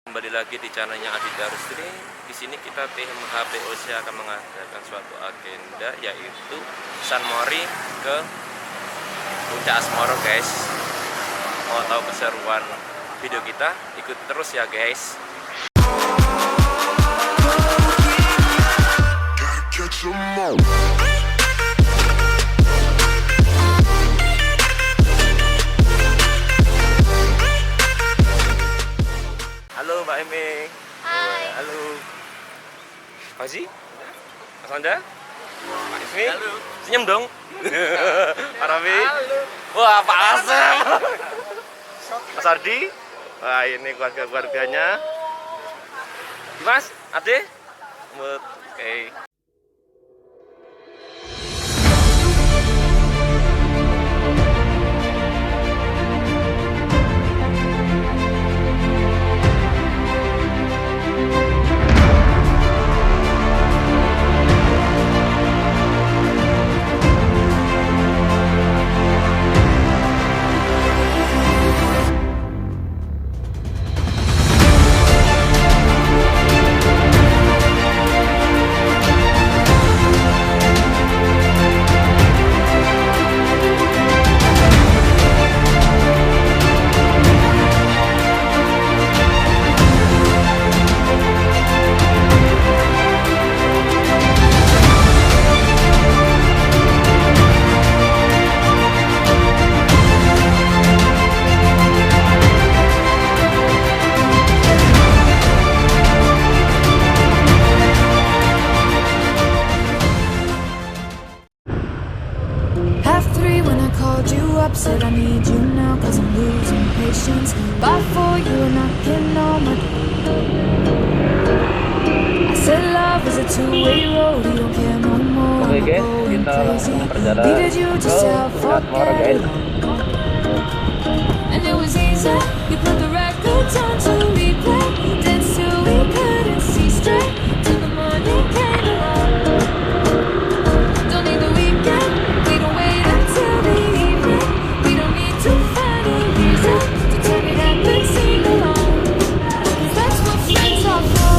Kembali lagi di channelnya Adi Darus ini. Di sini kita tim HPOC akan mengadakan suatu agenda yaitu San Mori ke Puncak Asmoro, guys. Mau tahu keseruan video kita? Ikut terus ya, guys. Halo Mbak Eming. Hai. Halo. Pak Haji? Mas Anda? Pak Ismi? Halo. Senyum dong. Pak Rafi? Halo. Wah, Pak Asem. Mas Ardi? Wah, ini keluarga-keluarganya. Mas, Ade? Oke. Said I need you now cause I'm losing patience. By 4 you were knocking on my door. I said love is a two-way road. You don't care no more. Oke, I'm guys, going kita crazy. berjalan Needed you ke just to Asmoro, forget guys. it. And it was easy. You put the records on to replay. Did till we couldn't see straight till the morning came along. Don't need the weekend. We don't wait until the evening. We don't need to find a reason to turn it up and sing along. 'Cause that's what friends are for.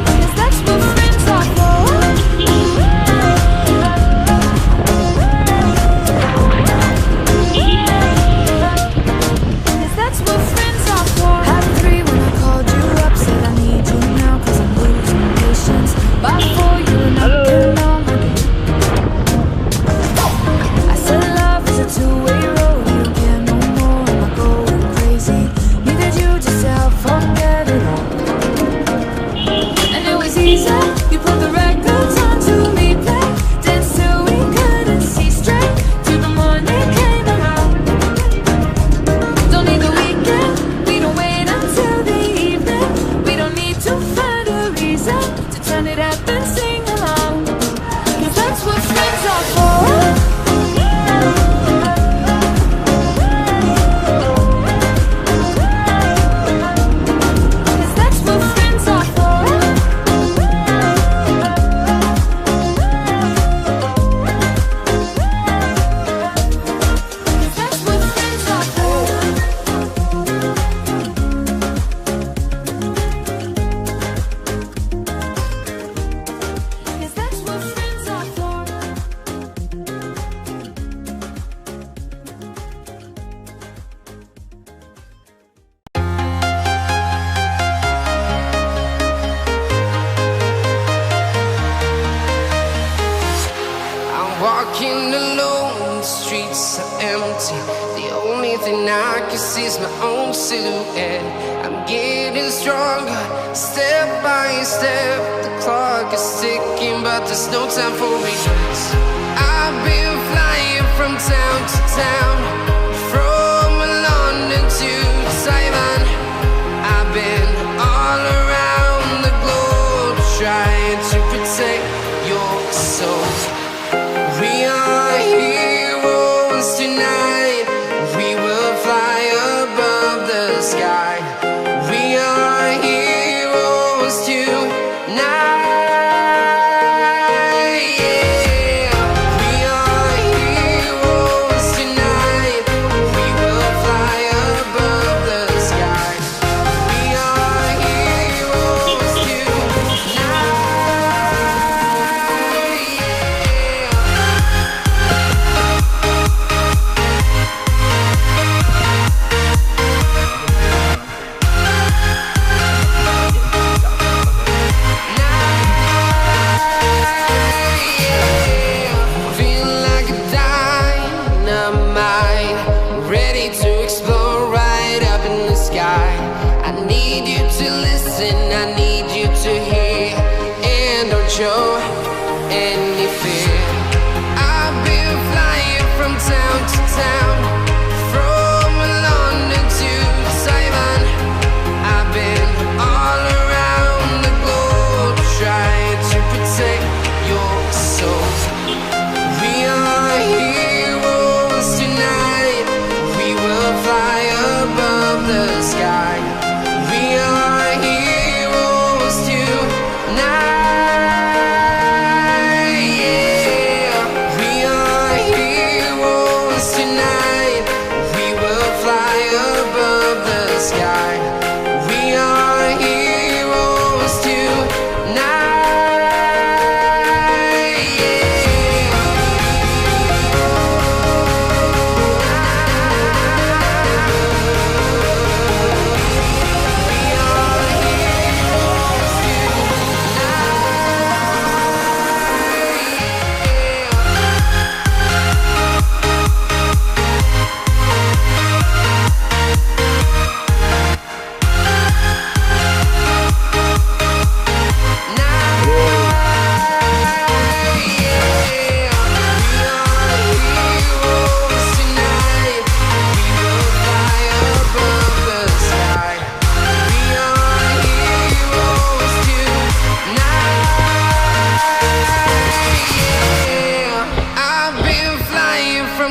'Cause that's what friends are for. Cause that's what friends are for. Had 3 when I called you up. Said I need you now cause I'm losing patience. By 4 you were knocking on my door. I said love is a two-way road. You don't care no more. Am I going crazy? Needed you just to forget it all. And it was easy. You put the records on to replay. Danced till we couldn't see straight till the morning came around. Don't need the weekend. We don't wait until the evening. We don't need to find a reason to turn it up and sing along. 'Cause that's what friends are for. Cause that's what friends are for. 'Cause that's what friends are for. Cause that's what friends are for. I'm walking alone, the streets are empty. The only thing I can see is my own silhouette. I'm getting stronger, step by step. The clock is ticking, but there's no time for regrets. I've been flying from town to town, from London to Taiwan. I've been all around the globe trying to protect your soul. We are heroes tonight. We will fly above the sky. We are heroes tonight. Yeah. We are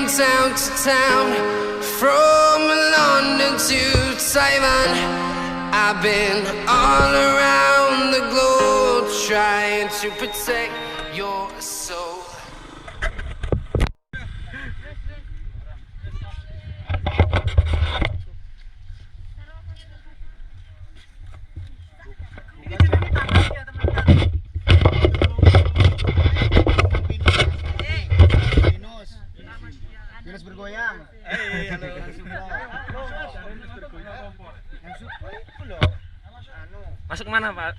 from town to town, from London to Taiwan. I've been all around the globe trying to protect your soul. Minus bergoyang. Halo. Masuk mana, Pak?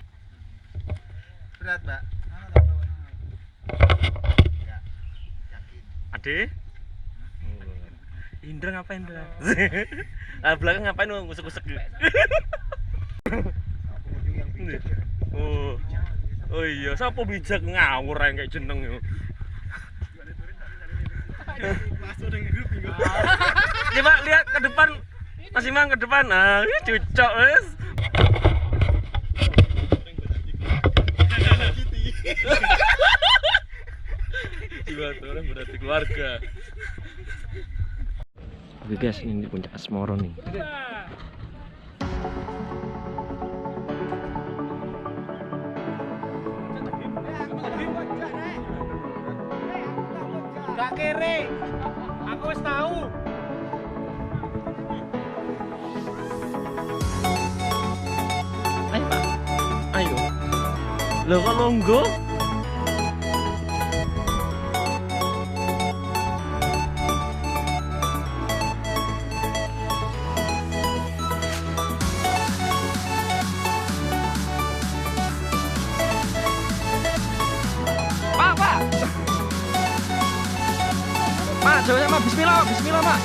Berat, Mbak. Ade? Indra ngapain, Indra? Ah, belakang ngapain lu ngusuk-ngusuk? Oh. Oh iya, siapa bijak ngawur yang kayak jeneng yo. Coba lihat ke depan. Mas Imam ke depan. Nah, cocok, wes. Dua orang berarti keluarga. Oke guys, ini di puncak Asmoro nih. Gak kere. Aku wis tahu. Ayo Pak, ayo. Lo kok nunggu? Pak, coba sama bismillah, bismillah, Pak.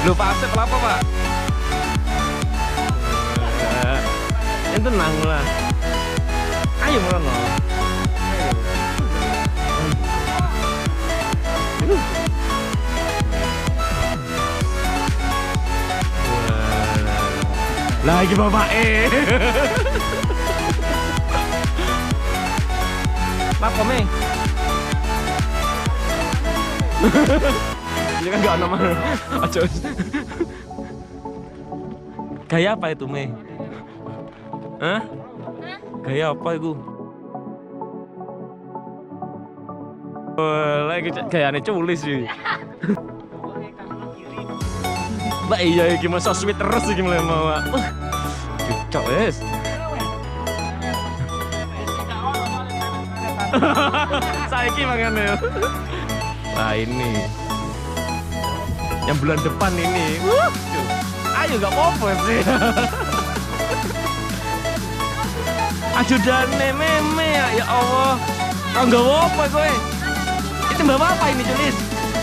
Lu Pak Asep apa, Pak? Yang tenang lah. Ayo merono. Lagi Bapak Pak Komeng. Ini kan gak ada mana. Aja. Gaya apa itu, Mei? Hah? Gaya apa itu? Lagi gayane culis sih. Mbak iya iki masa sweet terus iki mulai mau. Cocok wes. Saiki mangane. Nah ini yang bulan depan ini. Ayo gak apa-apa sih. Ajudane meme ya Allah. Kau gak apa gue. Itu bawa apa ini Julis?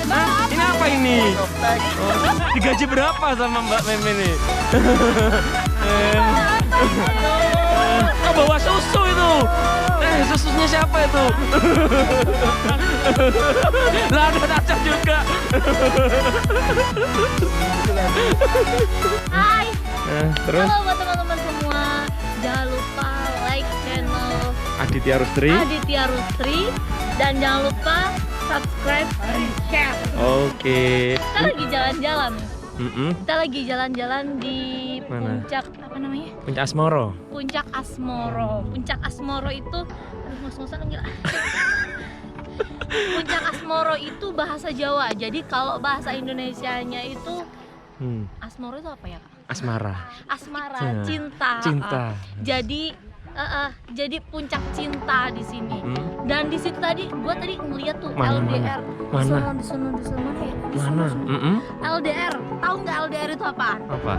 Hah? Ini apa ini? Oh, digaji berapa sama Mbak Meme nih? Kau bawa susu itu. Susunya siapa itu? Lah ada Naca juga. Hai. Terus? Halo buat teman-teman semua. Jangan lupa like channel Aditya Rustri. Aditya Rustri dan jangan lupa subscribe dan share. Oke. Kita lagi jalan-jalan. Mm-mm. Kita lagi jalan-jalan di Mana? puncak apa namanya? Puncak Asmoro. Puncak Asmoro. Puncak Asmoro itu ngos-ngosan enggak? Puncak Asmoro itu bahasa Jawa. Jadi kalau bahasa Indonesianya itu Asmoro itu apa ya, Kak? Asmara. Asmara, Ya. cinta. Cinta. Jadi puncak cinta di sini. Dan di situ tadi gua tadi ngeliat tuh Mana, LDR. mana? Di sana ya. Di Mana? sono. LDR. Tahu nggak LDR itu apaan? Apa?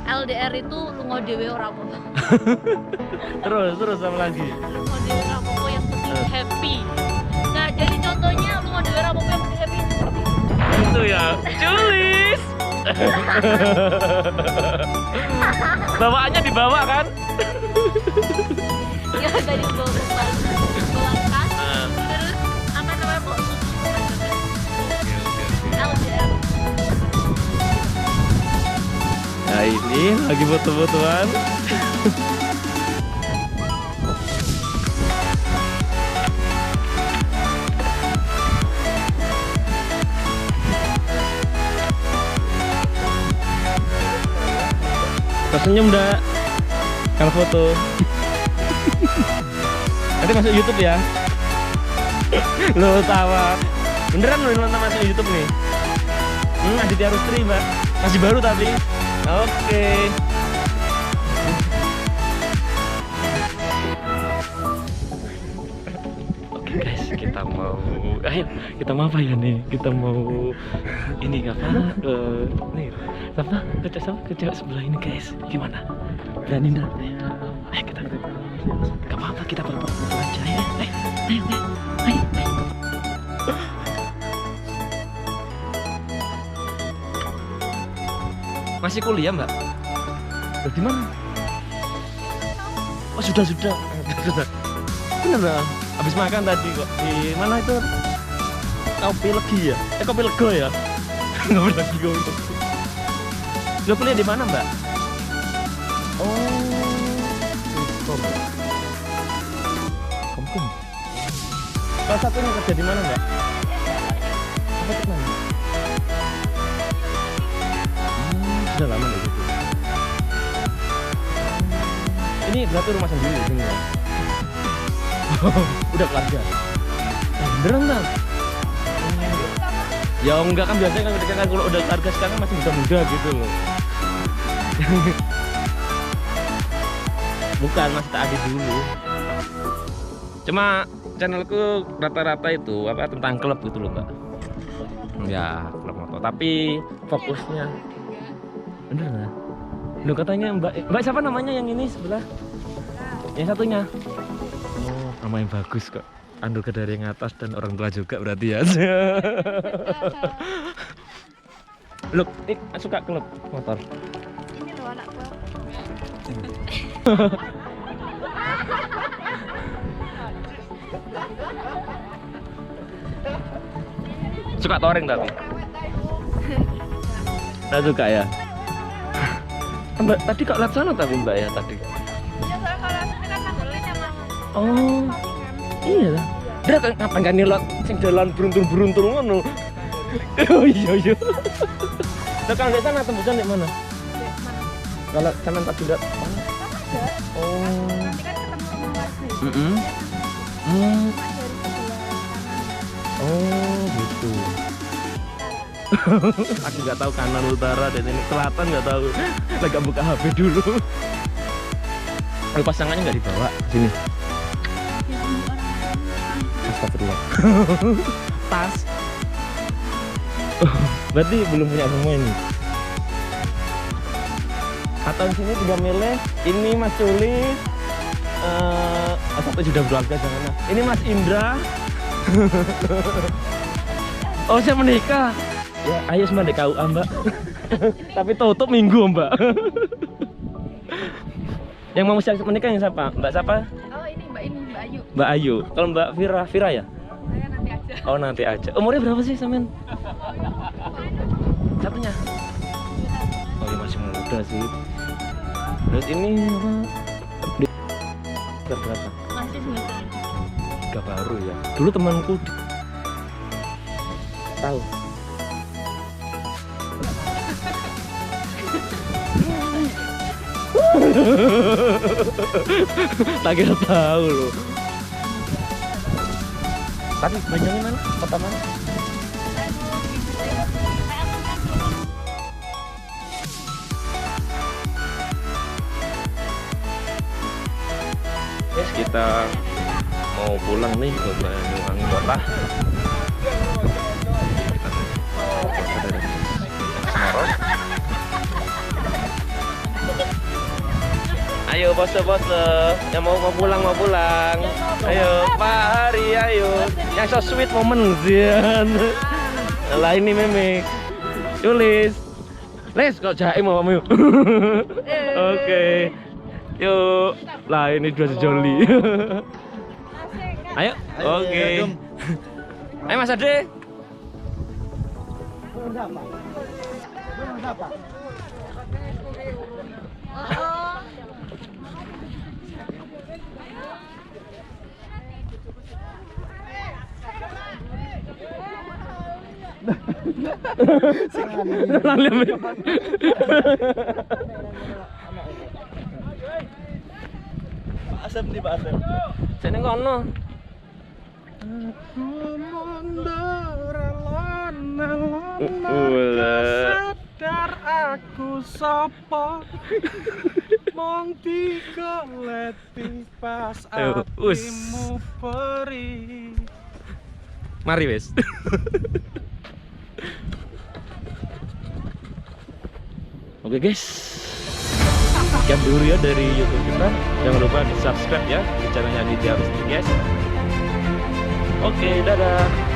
LDR itu lunga dhewe ora apa-apa. Terus apa lagi? Lunga dhewe ora apa-apa yang penting happy. Nah, jadi contohnya lunga dhewe ora apa-apa yang penting happy seperti itu. Itu ya, Julis. Bawaannya dibawa kan? Ya dari bawah kan. Terus apa namanya, Pak? LDR. Nah ini lagi foto-fotoan. senyum dah kalau foto. Nanti masuk YouTube ya. Lo tawa. Beneran lo nonton masuk YouTube nih. Aditya Rustri mbak. Masih baru tapi. Oke. Oke guys, kita mau apa ya nih? Kita mau ini apa? Nih, kerja sebelah ini guys. Gimana? Berani nggak? Ayo kita. Gak apa-apa, kita berpura-pura aja ya. Ayo. Masih kuliah mbak? Loh, di mana? Oh sudah. Bener lah. Habis makan tadi kok. Di mana itu? Kopi Legi ya? Kopi Lego ya? Kopi Legi kok. Lo kuliah di mana mbak? Oh, Komkom. Salah satunya kerja di mana mbak? Apa di mana? Sudah lama deh gitu. Ini berarti rumah sendiri di sini ya? Udah keluarga. Beneran bang? Ya enggak kan biasanya kan ketika kalau udah keluarga sekarang masih muda-muda gitu loh. Bukan, masih tak ada dulu. Cuma channelku rata-rata itu apa tentang klub gitu loh mbak. Ya klub motor. Tapi fokusnya bener nggak? Lu katanya mbak siapa namanya yang ini sebelah? Yang satunya? Oh nama yang bagus kok. Andul dari yang atas dan orang tua juga berarti ya. Look, suka klub motor. Ini loh anak gua. Suka touring tapi? Nggak suka ya? Mbak, tadi kok lihat sana tapi mbak ya tadi? Ya soalnya kalau asli kan modelnya mama. Oh, iya lah. Dia kan ngapain kan nilot sing jalan beruntung ngono. Oh iya. Nah, kalau di sana tembusan di mana? Kalau sana tak tidak mana? Oh. Nanti kan ketemu sama warga. Oh gitu. Aku nggak tahu kanan utara dan ini selatan nggak tahu. Lagi buka HP dulu. Kalau pasangannya nggak dibawa sini. Astagfirullah. Tas. Berarti belum punya semua ini. Atau di sini juga milih. Ini Mas Culi. Satu sudah berkeluarga jangan. Ini Mas Indra. Oh saya menikah. Ya ayo semua dek KUA mbak. Tapi tutup minggu mbak. Yang mau siap menikah yang siapa? Mbak siapa? Oh ini Mbak Ayu. Mbak Ayu. Kalau Mbak Vira ya? Saya nanti aja. Oh nanti aja. Umurnya berapa sih Samen? Satunya? Oh ya masih muda sih. Terus ini apa? Berapa? Masih semester. Gak baru ya. Dulu temanku tahu. Tak kira tahu loh. Tapi Banyuwangi mana? Kota mana? Yes, kita mau pulang nih ke Banyuwangi kota. Ayo bos-bos yang mau pulang. Ayo Pak Hari, ayo. Yang so sweet moment Zian. Lah ini meme. Tulis. Les kok jaim mau kamu. Oke. Yuk. Lah ini dua sejoli. Ayo. Oke. Ayo Mas Ade. Asep nih, Pak Asep. Sini kono. Aku mundur alon-alon sadar aku sapa. Mong digoleti pas Ayo, us. apimu peri. Mari wes. Oke guys, sekian dulu ya dari YouTube kita. Jangan lupa di subscribe ya di channelnya Aditya Rusdi guys. Oke, dadah.